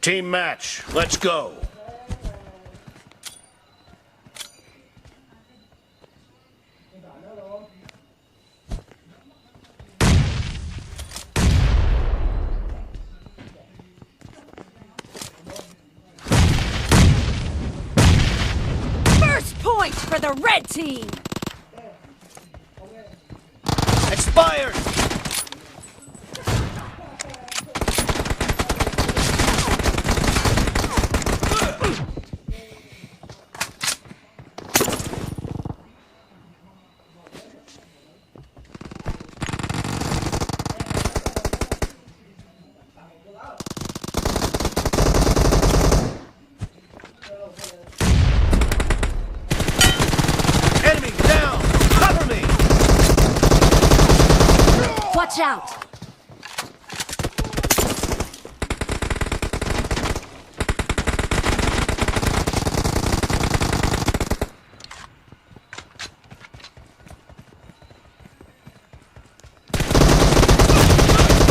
Team match, let's go. First point for the red team. Expired. Enemy down. Cover me. Watch out.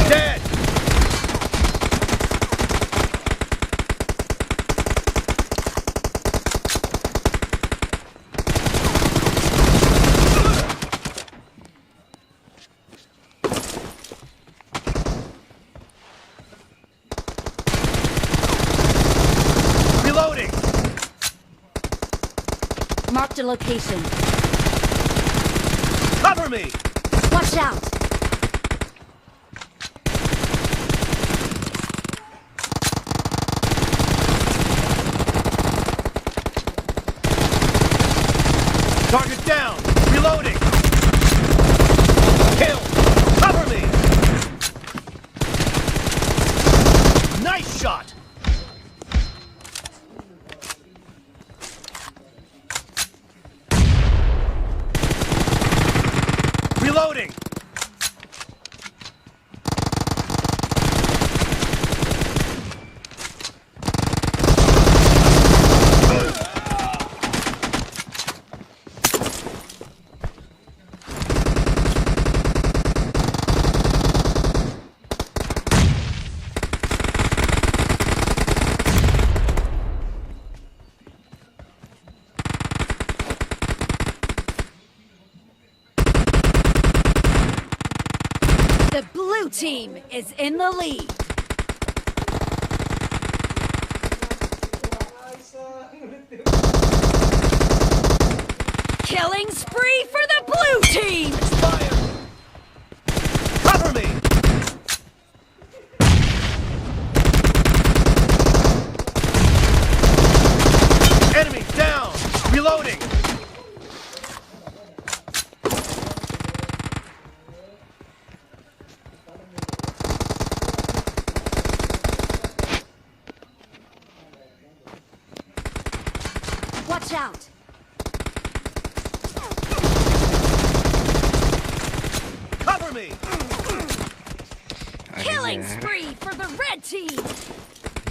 Dead. Reloading. Marked a location. Cover me. Watch out. Target down. Reloading. Kill. Cover me. Nice shot. Reloading. The blue team is in the lead. Killing spree for the blue team. Fire. Cover me. Enemy down. Reloading. Watch out. Cover me. Killing spree for the red team.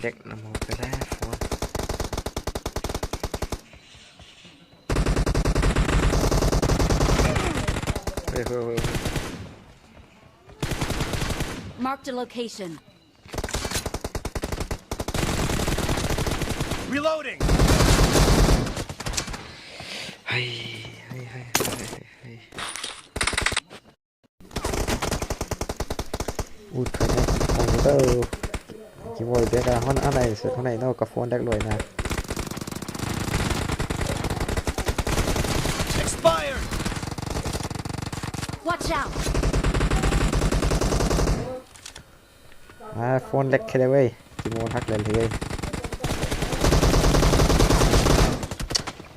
เด็กนำมาไปแล้วฟอน เฮ้ย Marked a location. Reloading. เฮ้ยอุดคะแนนคอมพิวเตอร์กี่โมงเด็กอะห้องอะไรสุดห้องไหนนอกกับโฟนเด็กรวยนะ Expired. Watch out. โฟนเด็กแค่เว้ยกี่โมงทักเลยเลย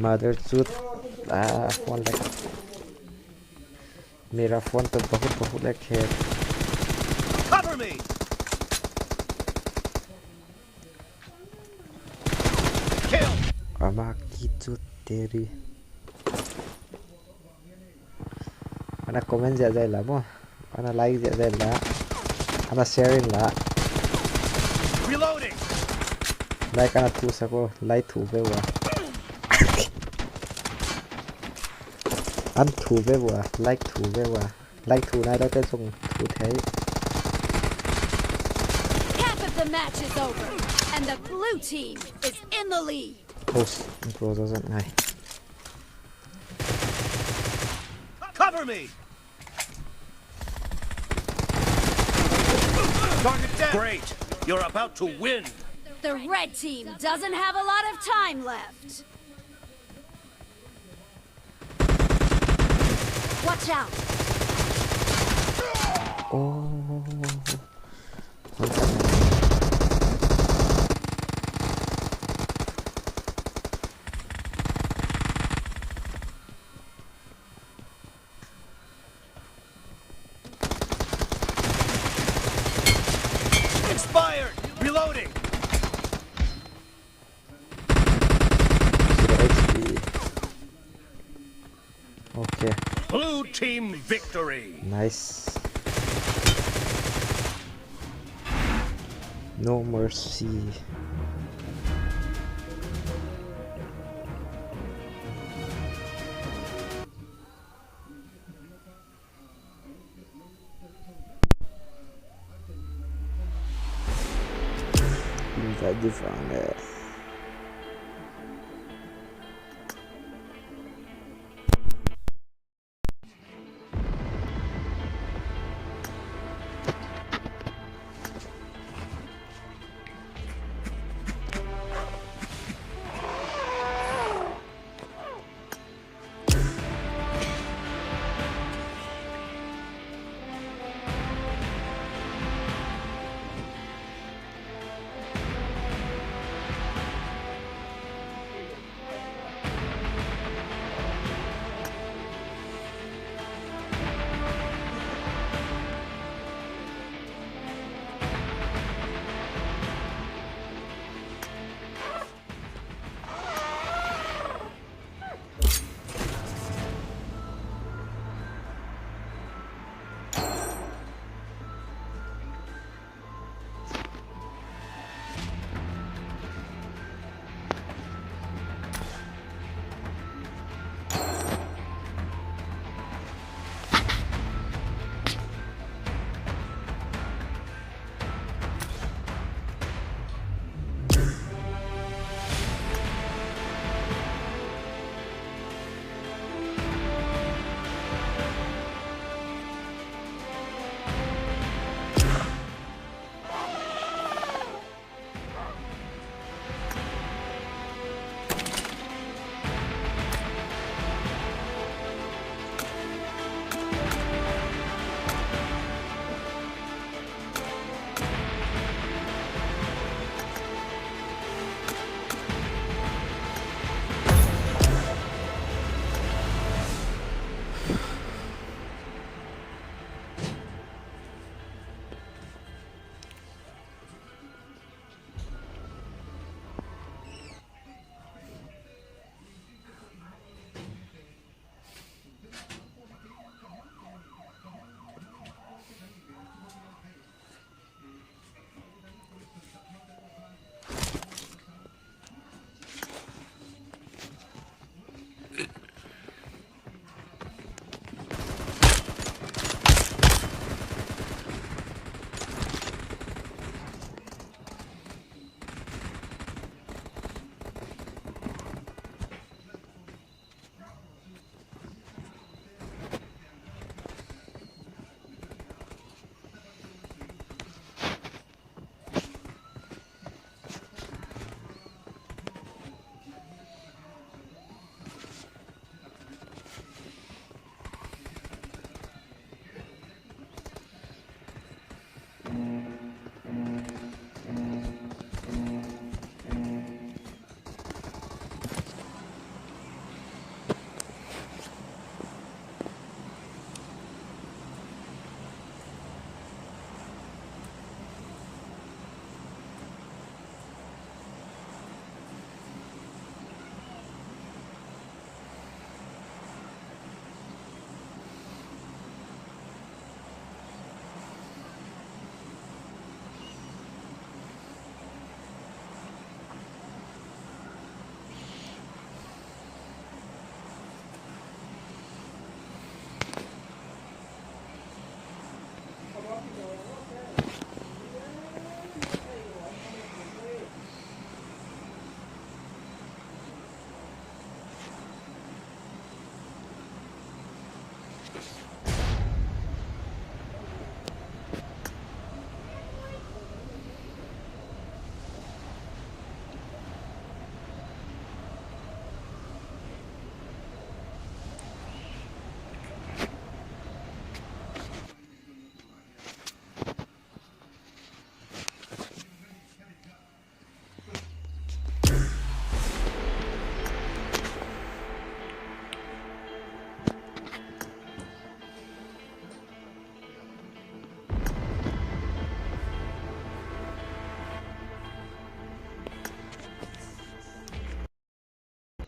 มาเดือดสุดโฟนเด็กมีราโฟนตัวबहुतเล็กแค่ Cover me. Kill. อามาคิดจุดเตอรีอันนั้นคอมเมนต์เยอะๆแล้วมั้งอันนั้นไลค์เยอะๆแล้วอันนั้นแชร์แล้ว Reloading. ไลค์กันทุกสักคนไลค์ถูกไปวะอันถูกไปวะไลค์ถูกไปวะไลค์ถูกนายเราจะส่งถูกให้ The match is over, and the blue team is in the lead. Close. Close doesn't ngay. Cover me! Target down! Great! You're about to win! The red team doesn't have a lot of time left. Watch out! Oh. Expired! Reloading! Okay. Blue team victory! Nice. No mercy. Inte différent.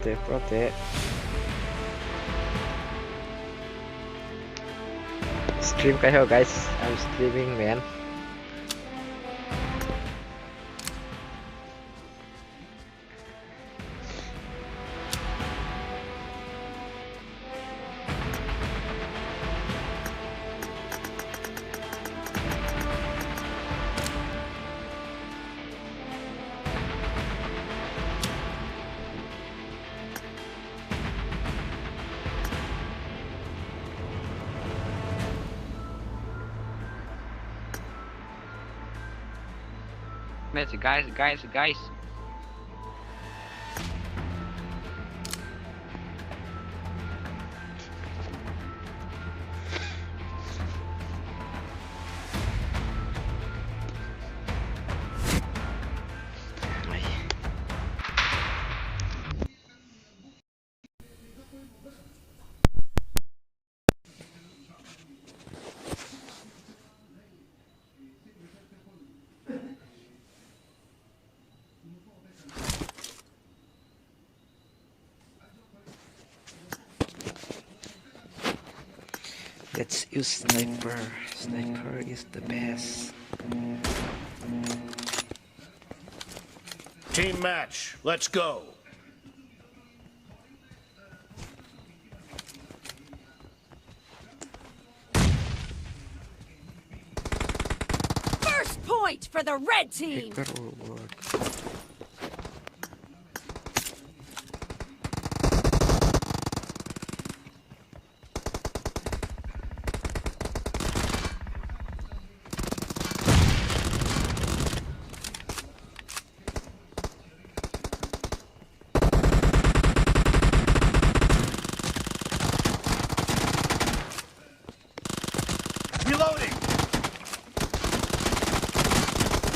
Prote. Stream kayo guys. I'm streaming man. Guys. Let's use sniper. Sniper is the best. Team match. Let's go. First point for the red team. Hacker will work. Reloading.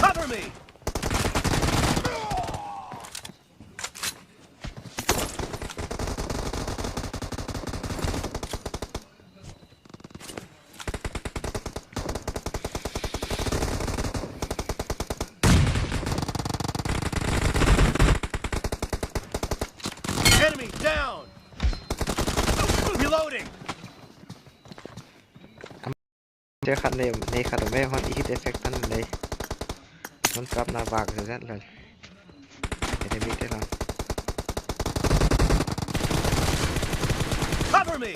Cover me. Enemy down. Reloading. เจอคันในคันไม่ฮอนอีทเอฟเฟกต์นั่นเลยมันกลับหน้าบากเลยนั่นเลยเดี๋ยวมีได้แล้ว Cover me.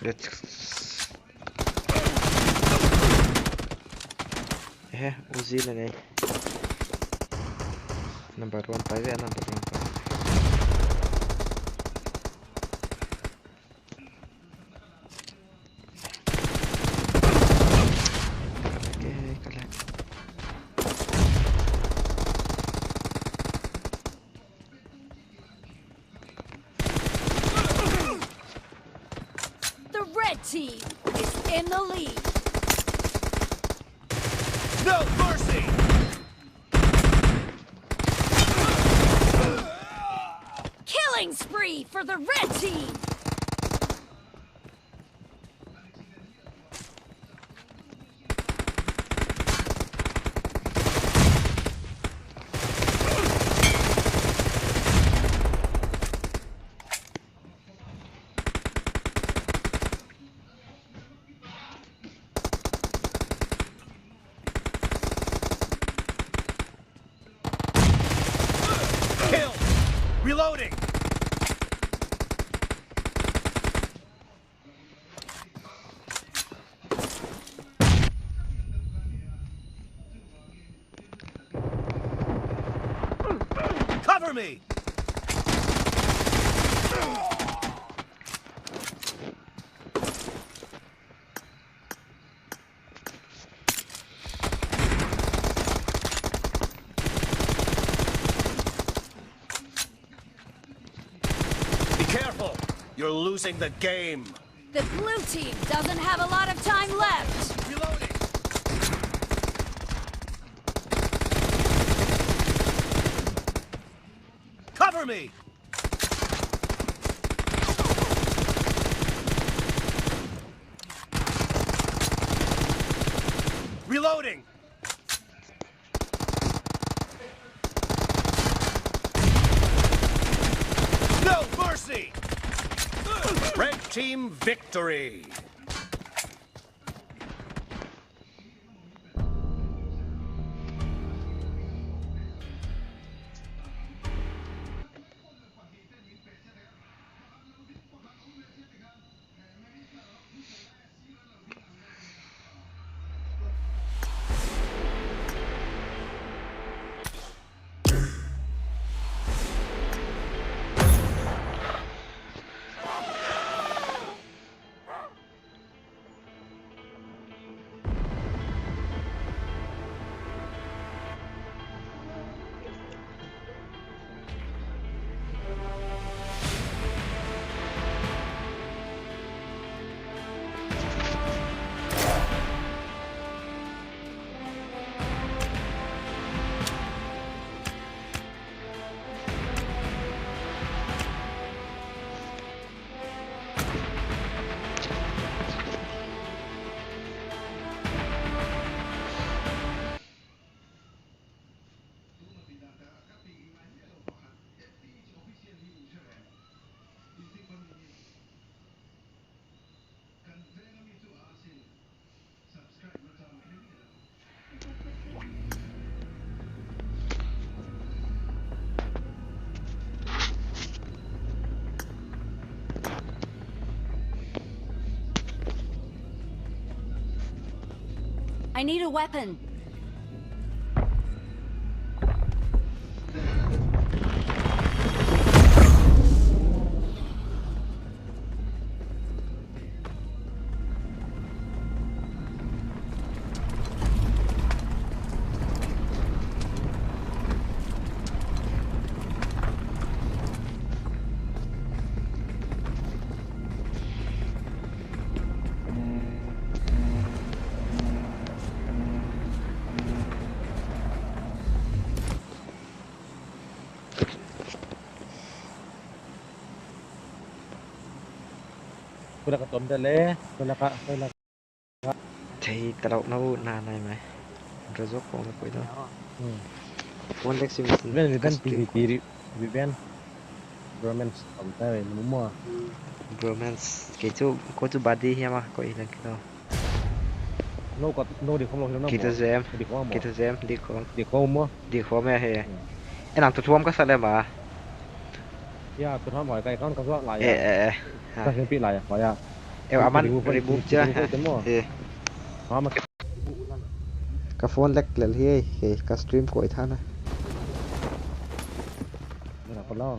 เดี๋ยวอูซี่เลย number 1 ไปเลย number 1 ไปThe red team is in the lead. No mercy. Killing spree for the red team. Kill. Reloading. Cover me. Be careful. You're losing the game. The blue team doesn't have a lot of time left. Reloading. Cover me. Reloading. team victory. I need a weapon. Kuda ka tom dale, kuda ka thì tao đâu nấu nà này mày rồi rốt cuộc nó quay đó ừ. one leg sim Ben PVP Ben romance tom tay nó mua romance cái chú có chú body nha mà có ý là cái đó no đi không lo nó kita jam đi không kita jam đi không mua di ko me he en ang tuam ka sale ma ya tôi nói mọi cái con có lại ha các cái bị lại phải à em aman remove cha ha mà ka phone lek lel hi ke ka stream ko ithana là con lo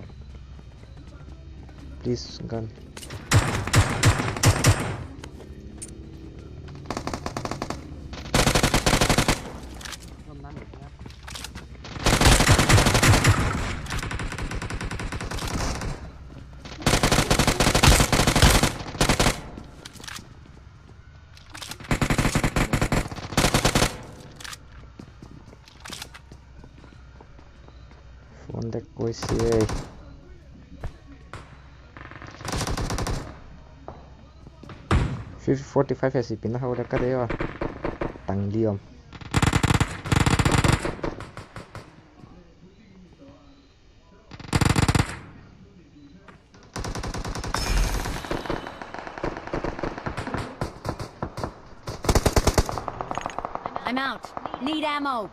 please gun phone lek ko si 45 SCP na hawla ka dayo tang liom I'm out. Need ammo.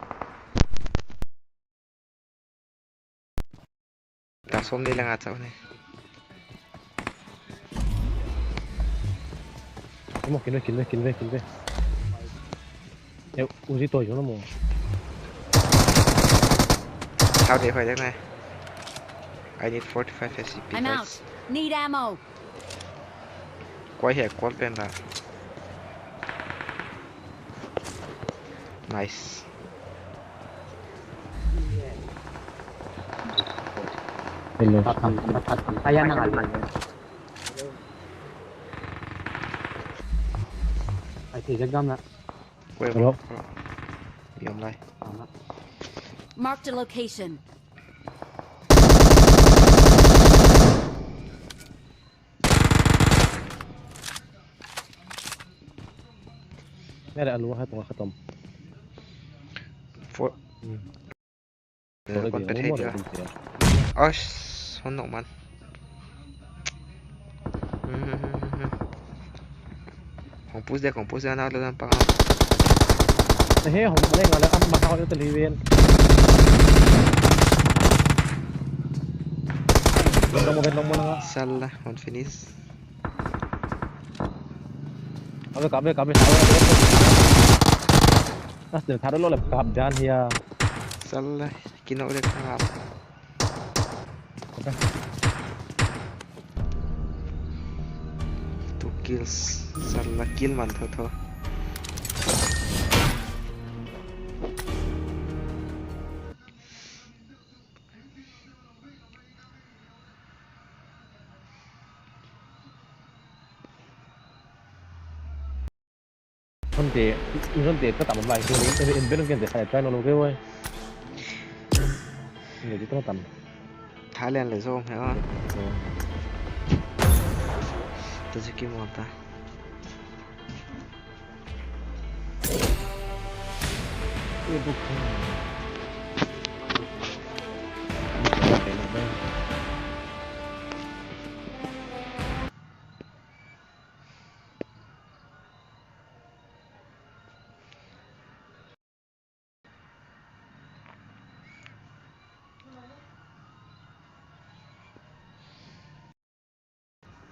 ta som đi lang at sa ne mo kin ve eu usi tôi cho nó mua how để phải thế này I need 45 SCP I'm out. guys Need ammo. quay hệ quad bên là nice hello Ayan na nga. Ay, sige, gam na. quay hello bị ông lại Marked a location. nghe đã lúa hai tuần khát tôm for tôi con đi pet mua hết được chưa đi hôn nộ man push dia kong push ana lo pang Ê, không có lên là ăn mà họ cho tali viên. Long một nó. salah one finish Cặp về tháo. À, đừng tháo đó là cặp đan here. salah kino ulit hangap Okay. 2 kills salah kill man tho Con tệ có tầm một vài cái đấy, em biết nó kiện để phải try nó ok ơi. Người chỉ có tầm. Thailand le zo ha to ziki monta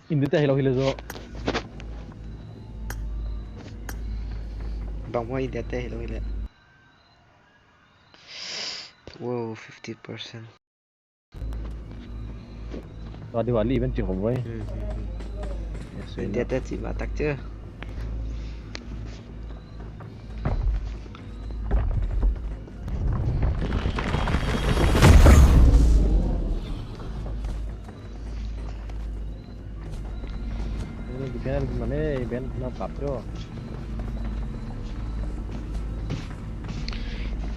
Hindi tayo hello zo. bang mo india te hello ile wow 50% Tao đi vào event trường với. india te chỉ mà tắc chưa Event mana event nó cặp cho.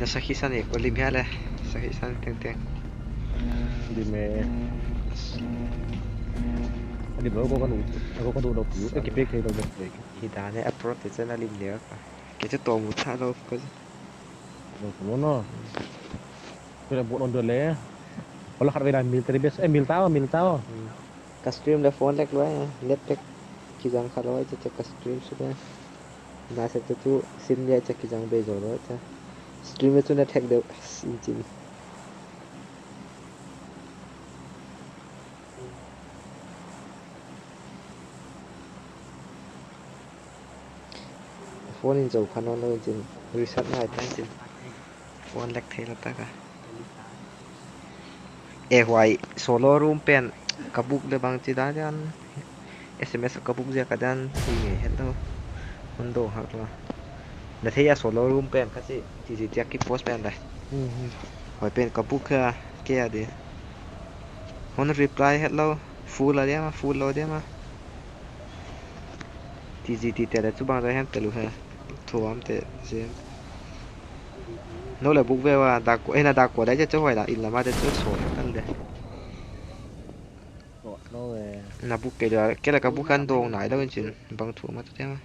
nasa kisan e ko limya le sa kisan teng Đi mẹ. Đi bữa có đủ đâu cứu cái PK đâu được. hida ne approach te chana lim le ka ke chu to mu tha lo ko Đâu cũng nó. Cái là bộ đồn đường lẽ. Có là khát về làm military base, mil tao. ka stream le phone lek lo net tek ki jang khalo che ka stream su da na se tu sim le che ki jang be zo lo cha stream tu net hack de in phone in zo khano lo in reset nai ta in phone lek thela ta ka e hwai solo room pen kabuk le bang chi da jan SMS kabuk je ka dan hi hello mundo hak la na theya solo room pen ka chi ti ti ki post pen dai hoi pen kabuk ka ke ade hon reply hello full ade ma full lo de ma ti te da chu bang da hen pelu ha thuam te je nó là bục về và đặc của là đặc của đấy chứ chứ phải là in là ma đến trước sổ ăn đấy Nó về. là bục cái là cái bục khăn đồ nãy đâu anh chị bằng thủ mà tôi mà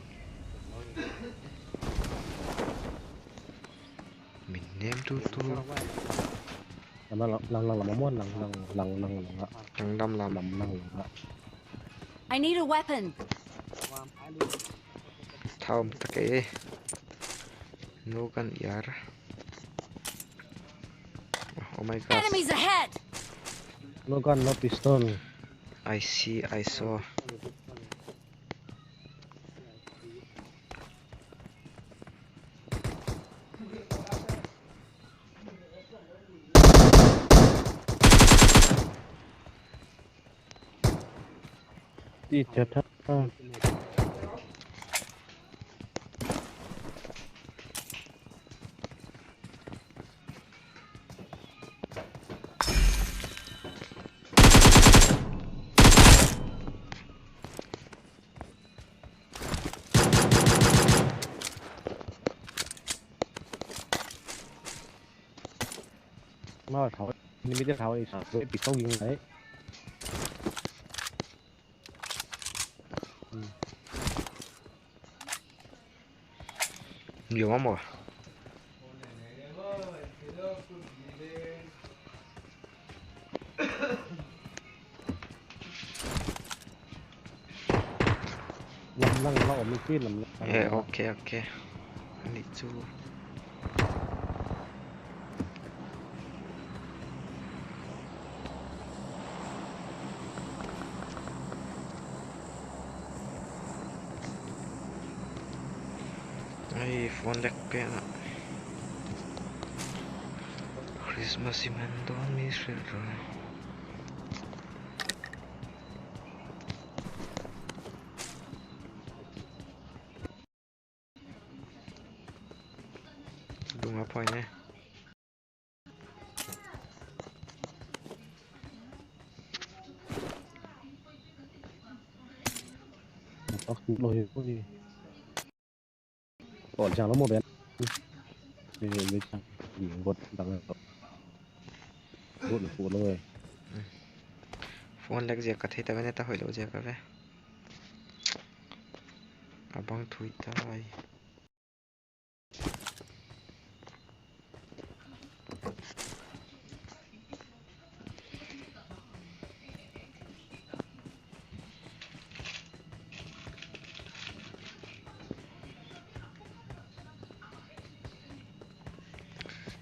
mình ném tu Lần muốn lần thằng năm làm I need a weapon. thao tất cái nó cần yar oh my god Enemies ahead. nó gun nó pistol. I saw Đi chết ha. Nó tháo đi biết tháo đi sao bị tôngยิงđấy. nhiều lắm rồi lăng nó ổn cái làm ok ok đi chú iPhone lek pe na Christmas iman don mi sir đúng apa ini nó lôi cái gì còn chẳng nó một bên về chẳng gì gột đằng gột phụ rồi phone lek je ka thei ta ne ta hoilo je ka ve abang thui ta ai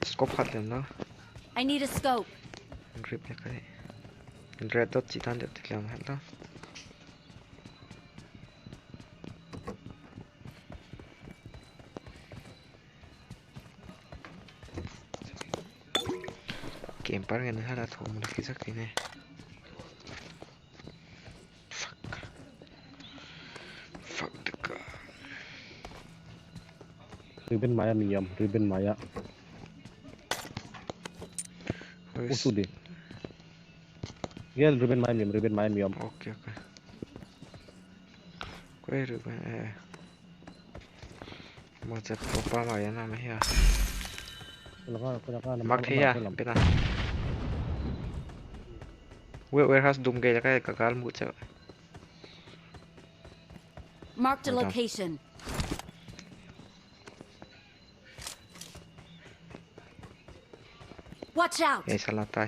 scope khat lem na I need a scope. grip ne ka red dot chi tan de tiklam hal da game par ngen hala thom la ki sak ne fuck the car ribbon maya miyam ribbon maya usu di gel ribbon maya miyam ok ok quay được một chặt popa mà yana mà hia mặc thế à bên nào warehouse dum gay cái kakal mu chợ Marked a Hold on. location. Watch out! ấy salah tay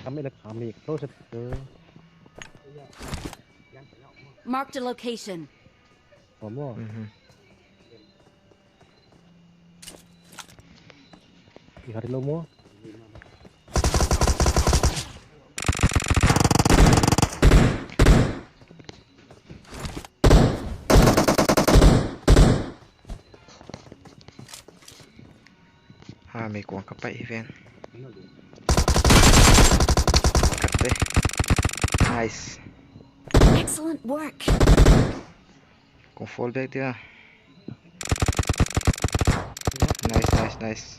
kami close Marked a location. kamu di hari lo mo mấy quảng cấp bậy ven cắt đấy nice Excellent work. con fall back dia nice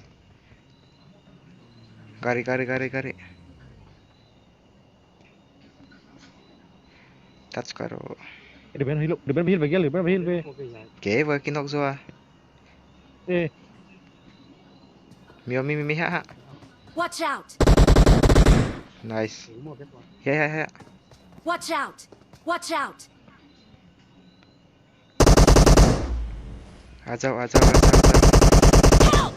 gari touch karo di ben hil be kế với cái nóc rồi eh mi ha Watch out! nice yeah Watch out! Watch out! à जाओ Help!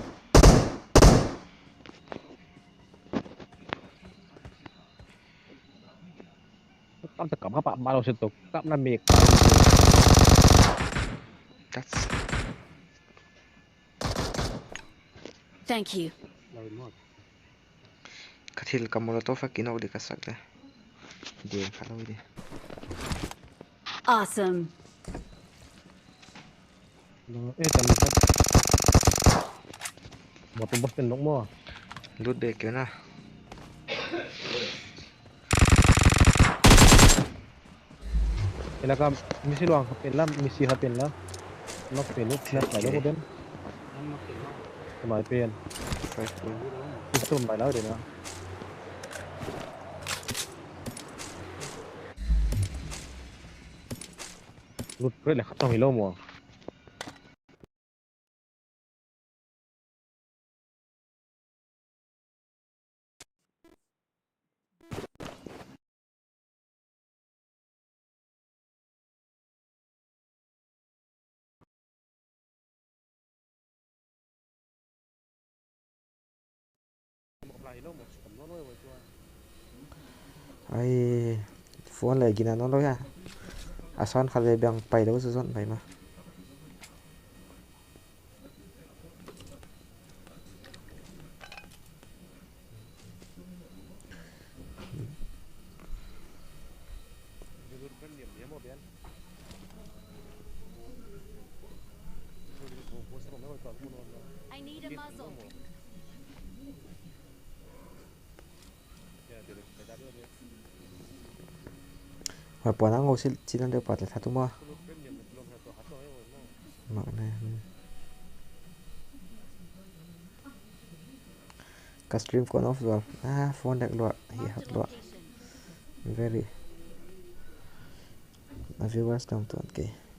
kam tekam apa balau situ kam namik that's Thank you. kathil kamolo fa kinok di kasak le game khalo di Awesome. kan mau tembus tendok mo loot be kyo na ila kam misi luang misi hapin la nok penuk snap lại đó bên mai pen five point itu mai lao deh na lut pre là không hiểu mo ai phone lại gina nó rồi à asan khale bang pai đâu rồi vậy mà I need a muzzle. mà bọn nó ngồi xin ăn được bật là thật đúng không mà này cái stream của nó rồi phone đẹp loạn thì Marked hạt a loạn location. very viewers down to okay